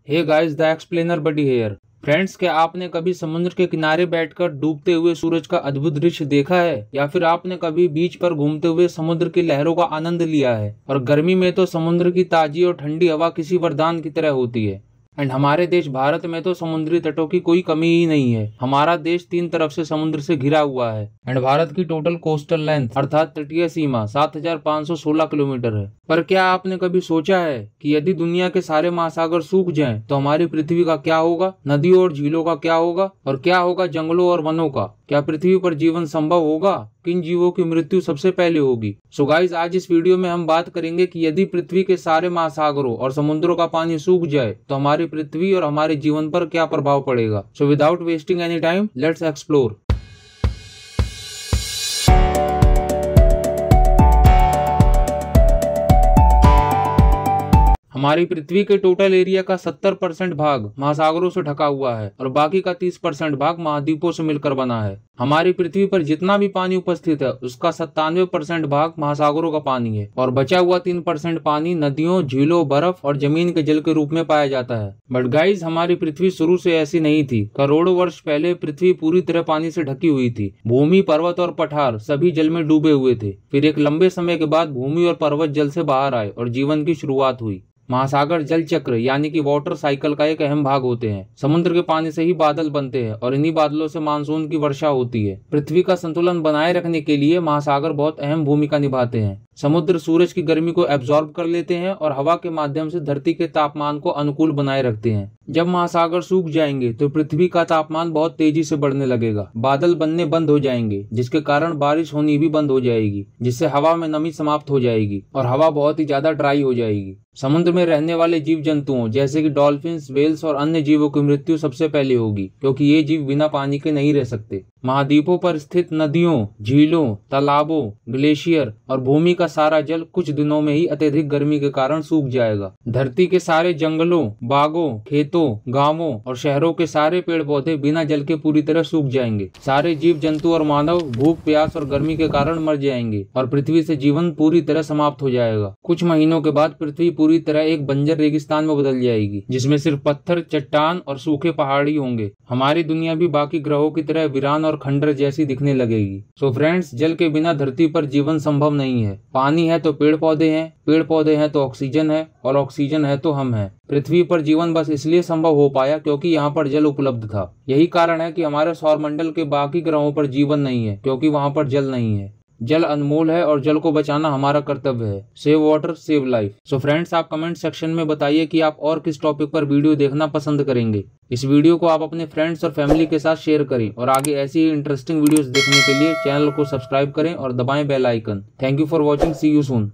Hey guys, the explainer buddy here. Friends, क्या आपने कभी समुद्र के किनारे बैठकर डूबते हुए सूरज का अद्भुत दृश्य देखा है, या फिर आपने कभी बीच पर घूमते हुए समुद्र की लहरों का आनंद लिया है। और गर्मी में तो समुद्र की ताजी और ठंडी हवा किसी वरदान की तरह होती है। एंड हमारे देश भारत में तो समुद्री तटों की कोई कमी ही नहीं है। हमारा देश 3 तरफ से समुद्र से घिरा हुआ है। एंड भारत की टोटल कोस्टल लेंथ अर्थात तटीय सीमा 7516 किलोमीटर है। पर क्या आपने कभी सोचा है कि यदि दुनिया के सारे महासागर सूख जाएं तो हमारी पृथ्वी का क्या होगा, नदियों और झीलों का क्या होगा, और क्या होगा जंगलों और वनों का। क्या पृथ्वी पर जीवन संभव होगा? किन जीवों की मृत्यु सबसे पहले होगी? सो गाइस, आज इस वीडियो में हम बात करेंगे कि यदि पृथ्वी के सारे महासागरों और समुद्रों का पानी सूख जाए तो हमारी पृथ्वी और हमारे जीवन पर क्या प्रभाव पड़ेगा। So without wasting any time, let's explore. हमारी पृथ्वी के टोटल एरिया का 70% भाग महासागरों से ढका हुआ है और बाकी का 30% भाग महाद्वीपों से मिलकर बना है। हमारी पृथ्वी पर जितना भी पानी उपस्थित है उसका 97% भाग महासागरों का पानी है और बचा हुआ 3% पानी नदियों, झीलों, बर्फ और जमीन के जल के रूप में पाया जाता है। बट गाइज, हमारी पृथ्वी शुरू से ऐसी नहीं थी। करोड़ों वर्ष पहले पृथ्वी पूरी तरह पानी से ढकी हुई थी। भूमि, पर्वत और पठार सभी जल में डूबे हुए थे। फिर एक लंबे समय के बाद भूमि और पर्वत जल से बाहर आए और जीवन की शुरुआत हुई। महासागर जल चक्र यानी कि वाटर साइकिल का एक अहम भाग होते हैं। समुद्र के पानी से ही बादल बनते हैं और इन्हीं बादलों से मानसून की वर्षा होती है। पृथ्वी का संतुलन बनाए रखने के लिए महासागर बहुत अहम भूमिका निभाते हैं। समुद्र सूरज की गर्मी को एब्जॉर्ब कर लेते हैं और हवा के माध्यम से धरती के तापमान को अनुकूल बनाए रखते हैं। जब महासागर सूख जाएंगे तो पृथ्वी का तापमान बहुत तेजी से बढ़ने लगेगा। बादल बनने बंद हो जाएंगे, जिसके कारण बारिश होनी भी बंद हो जाएगी, जिससे हवा में नमी समाप्त हो जाएगी और हवा बहुत ही ज्यादा ड्राई हो जाएगी। समुद्र में रहने वाले जीव जंतुओं जैसे कि डॉल्फिन्स, व्हेल्स और अन्य जीवों की मृत्यु सबसे पहले होगी, क्योंकि ये जीव बिना पानी के नहीं रह सकते। महाद्वीपों पर स्थित नदियों, झीलों, तालाबों, ग्लेशियर और भूमि का सारा जल कुछ दिनों में ही अत्यधिक गर्मी के कारण सूख जाएगा। धरती के सारे जंगलों, बागों, खेतों, गांवों और शहरों के सारे पेड़ पौधे बिना जल के पूरी तरह सूख जाएंगे। सारे जीव जंतु और मानव भूख, प्यास और गर्मी के कारण मर जाएंगे और पृथ्वी से जीवन पूरी तरह समाप्त हो जाएगा। कुछ महीनों के बाद पृथ्वी पूरी तरह एक बंजर रेगिस्तान में बदल जाएगी, जिसमें सिर्फ पत्थर, चट्टान और सूखे पहाड़ी होंगे। हमारी दुनिया भी बाकी ग्रहों की तरह वीरान और खंडर जैसी दिखने लगेगी। सो फ्रेंड्स, जल के बिना धरती पर जीवन संभव नहीं है। पानी है तो पेड़ पौधे हैं, पेड़ पौधे हैं तो ऑक्सीजन है, और ऑक्सीजन है तो हम हैं। पृथ्वी पर जीवन बस इसलिए संभव हो पाया क्योंकि यहाँ पर जल उपलब्ध था। यही कारण है कि हमारे सौरमंडल के बाकी ग्रहों पर जीवन नहीं है, क्योंकि वहाँ पर जल नहीं है। जल अनमोल है और जल को बचाना हमारा कर्तव्य है। Save water, save life. So friends, आप कमेंट सेक्शन में बताइए कि आप और किस टॉपिक पर वीडियो देखना पसंद करेंगे। इस वीडियो को आप अपने फ्रेंड्स और फैमिली के साथ शेयर करें और आगे ऐसी ही इंटरेस्टिंग वीडियोस देखने के लिए चैनल को सब्सक्राइब करें और दबाएं bell icon. Thank you for watching. See you soon.